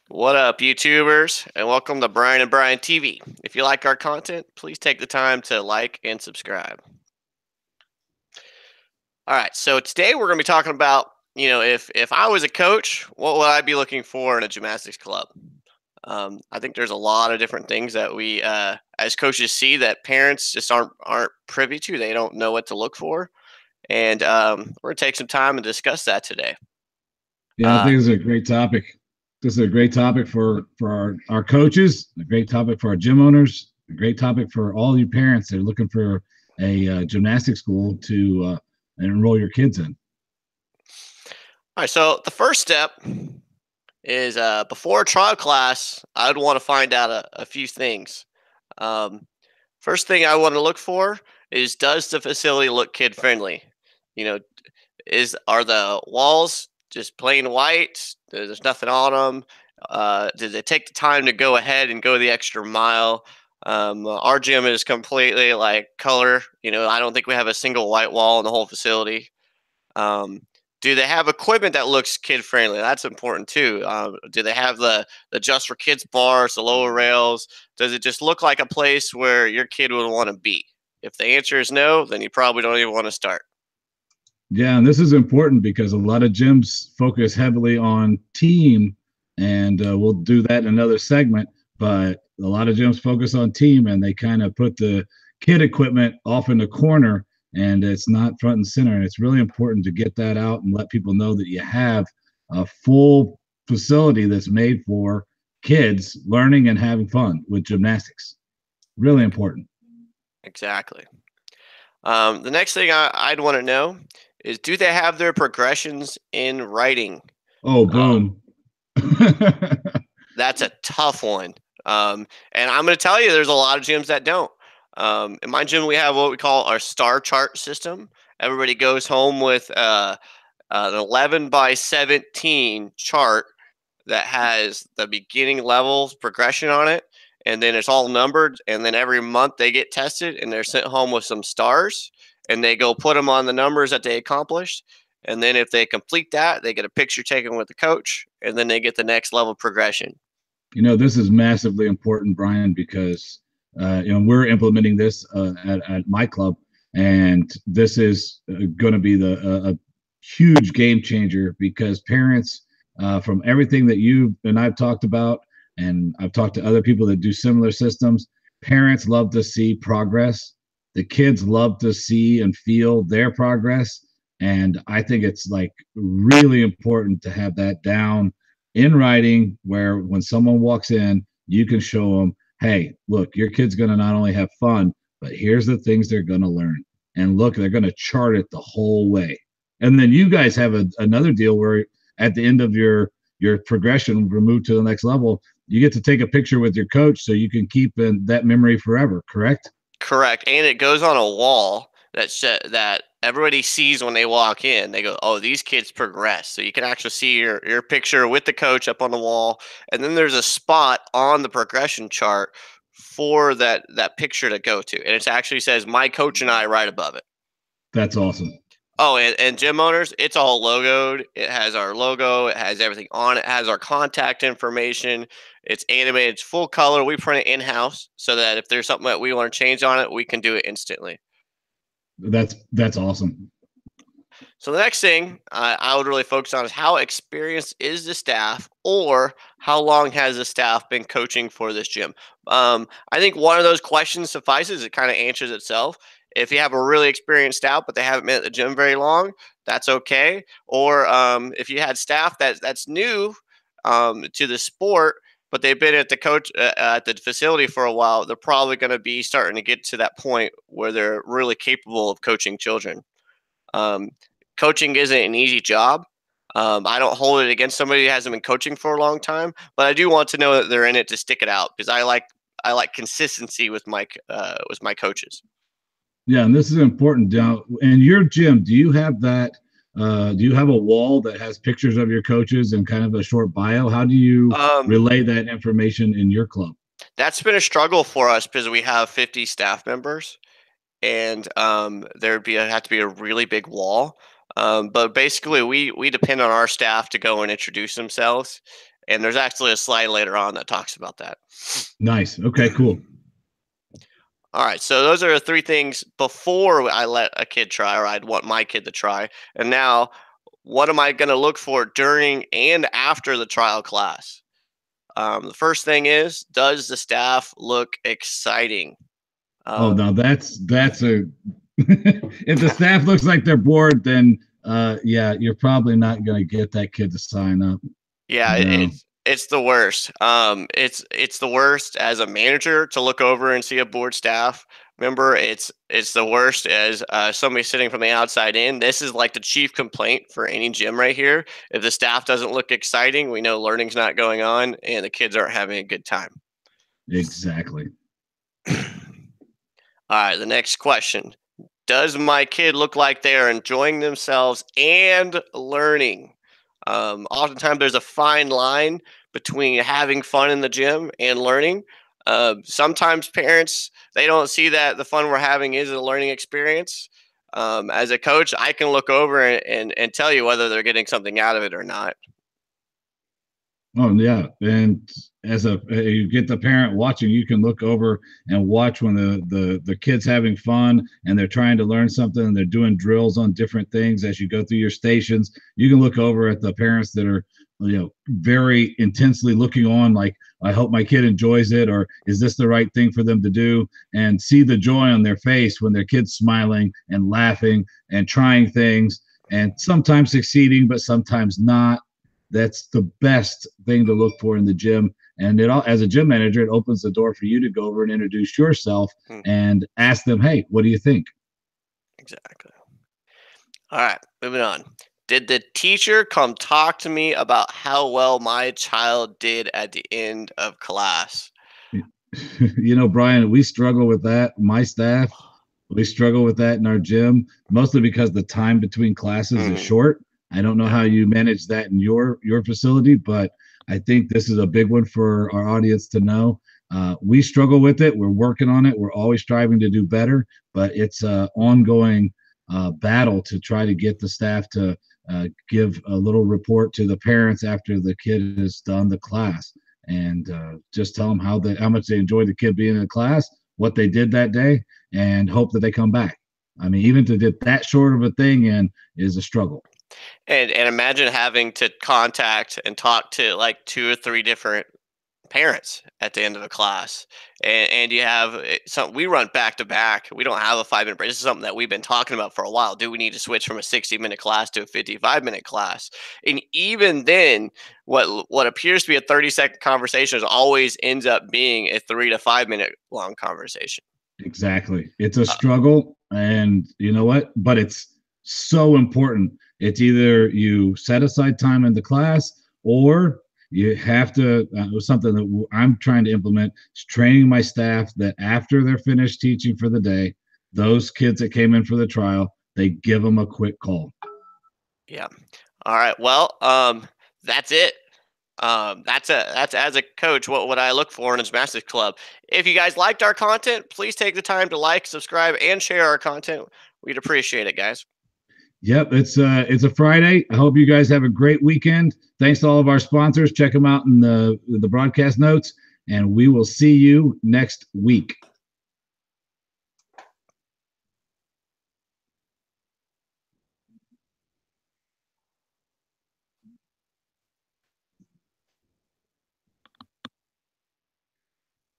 What up, YouTubers, and welcome to Bryan and Bryan TV. If you like our content, please take the time to like and subscribe. All right, so today we're going to be talking about, if I was a coach, what would I be looking for in a gymnastics club? I think there's a lot of different things that we, as coaches, see that parents just aren't privy to. They don't know what to look for, and we're going to take some time and discuss that today. Yeah, I Uh, think this is a great topic. This is a great topic for our coaches, a great topic for our gym owners, a great topic for all you parents that are looking for a gymnastics school to enroll your kids in. all right, so the first step is before a trial class, I'd want to find out a few things. Um, First thing I want to look for is, does the facility look kid friendly? You know, is are the walls just plain white? There's nothing on them. Did they take the time to go ahead and go the extra mile? Our gym is completely like color. I don't think we have a single white wall in the whole facility. Um, do they have equipment that looks kid friendly? That's important too. Do they have the just for kids bars, the lower rails? Does it just look like a place where your kid would want to be? If the answer is no, then you probably don't even want to start. Yeah, and this is important because a lot of gyms focus heavily on team, and we'll do that in another segment. But a lot of gyms focus on team, and they kind of put the kid equipment off in the corner, and it's not front and center. And it's really important to get that out and let people know that you have a full facility that's made for kids learning and having fun with gymnastics. Really important. Exactly. The next thing I'd want to know is, do they have their progressions in writing? Oh, Um, boom. that's a tough one. And I'm going to tell you, there's a lot of gyms that don't. In my gym, we have what we call our star chart system. Everybody goes home with an 11 by 17 chart that has the beginning levels progression on it. And then it's all numbered. And then every month they get tested and they're sent home with some stars. And they go put them on the numbers that they accomplished. And then if they complete that, they get a picture taken with the coach. And then they get the next level progression. This is massively important, Bryan, because we're implementing this at my club, and this is going to be a huge game changer because parents, from everything that you and I've talked about, and I've talked to other people that do similar systems, parents love to see progress. The kids love to see and feel their progress, and I think it's like really important to have that down in writing where when someone walks in, you can show them, hey, look, your kid's going to not only have fun, but here's the things they're going to learn. And look, they're going to chart it the whole way. And then you guys have another deal where at the end of your progression, removed to the next level, you get to take a picture with your coach so you can keep that memory forever, correct? Correct, and it goes on a wall that everybody sees when they walk in. They go, "Oh, these kids progress." So you can actually see your picture with the coach up on the wall, and then there's a spot on the progression chart for that picture to go to, and it actually says "My coach and I" right above it. That's awesome. Oh, and gym owners, it's all logoed. It has our logo. It has everything on it. It has our contact information. It's animated. It's full color. We print it in house so that if there's something that we want to change on it, we can do it instantly. That's awesome. So the next thing I would really focus on is, how experienced is the staff, or how long has the staff been coaching for this gym? I think one of those questions suffices. It kind of answers itself. If you have a really experienced staff, but they haven't been at the gym very long, that's okay. Or if you had staff that's new to the sport, but they've been at the facility for a while, they're probably going to be starting to get to that point where they're really capable of coaching children. Um, Coaching isn't an easy job. I don't hold it against somebody who hasn't been coaching for a long time, but I do want to know that they're in it to stick it out, because I like consistency with my coaches. Yeah, and this is important. Now, in your gym, do you have that? Do you have a wall that has pictures of your coaches and kind of a short bio? How do you Um, relay that information in your club? that's been a struggle for us because we have 50 staff members, and there'd be have to be a really big wall. But basically, we depend on our staff to go and introduce themselves, And there's actually a slide later on that talks about that. Nice. Okay, cool. All right, so those are the three things before I let a kid try, or I'd want my kid to try. And now, what am I going to look for during and after the trial class? The first thing is, does the staff look exciting? Oh, Um, now that's a if the staff looks like they're bored, then yeah, you're probably not going to get that kid to sign up. Yeah, You know, it's the worst. It's the worst as a manager to look over and see a board staff member. It's the worst as somebody sitting from the outside in. This is like the chief complaint for any gym right here. If the staff doesn't look exciting, we know learning's not going on and the kids aren't having a good time. exactly. All right, the next question. Does my kid look like they are enjoying themselves and learning? Oftentimes, there's a fine line between having fun in the gym and learning. Sometimes parents they don't see that the fun we're having is a learning experience. As a coach, I can look over and tell you whether they're getting something out of it or not. Oh yeah, and as a you get the parent watching, you can look over and watch when the kids having fun and they're trying to learn something and they're doing drills on different things as you go through your stations. You can look over at the parents that are very intensely looking on, like I hope my kid enjoys it, or is this the right thing for them to do, and see the joy on their face when their kids smiling and laughing and trying things and sometimes succeeding, but sometimes not. That's the best thing to look for in the gym. And it all, as a gym manager, it opens the door for you to go over and introduce yourself Hmm, and ask them, hey, what do you think? exactly. All right, moving on. Did the teacher come talk to me about how well my child did at the end of class? Brian, we struggle with that. My staff, we struggle with that in our gym, mostly because the time between classes is Mm, short. I don't know yeah. how you manage that in your facility, but I think this is a big one for our audience to know. We struggle with it. We're working on it. We're always striving to do better, but it's an ongoing battle to try to get the staff to give a little report to the parents after the kid has done the class, and just tell them how much they enjoyed the kid being in the class, what they did that day, and hope that they come back. I mean, even to get that short of a thing in is a struggle. And imagine having to contact and talk to like two or three different parents at the end of a class, and you have some. We run back to back. We don't have a 5 minute break. This is something that we've been talking about for a while. Do we need to switch from a 60-minute class to a 55-minute class? And even then, what appears to be a 30-second conversation is always ends up being a 3 to 5 minute long conversation. Exactly. It's a Uh, struggle. And you know what? But it's so important. It's either you set aside time in the class or you have to, something that I'm trying to implement is training my staff that after they're finished teaching for the day, those kids that came in for the trial, they give them a quick call. yeah. All right. Well, that's it. That's as a coach what I look for in a gymnastics club. If you guys liked our content, please take the time to like, subscribe, and share our content. We'd appreciate it, guys. Yep, it's a Friday. I hope you guys have a great weekend. Thanks to all of our sponsors. Check them out in the broadcast notes, and we will see you next week.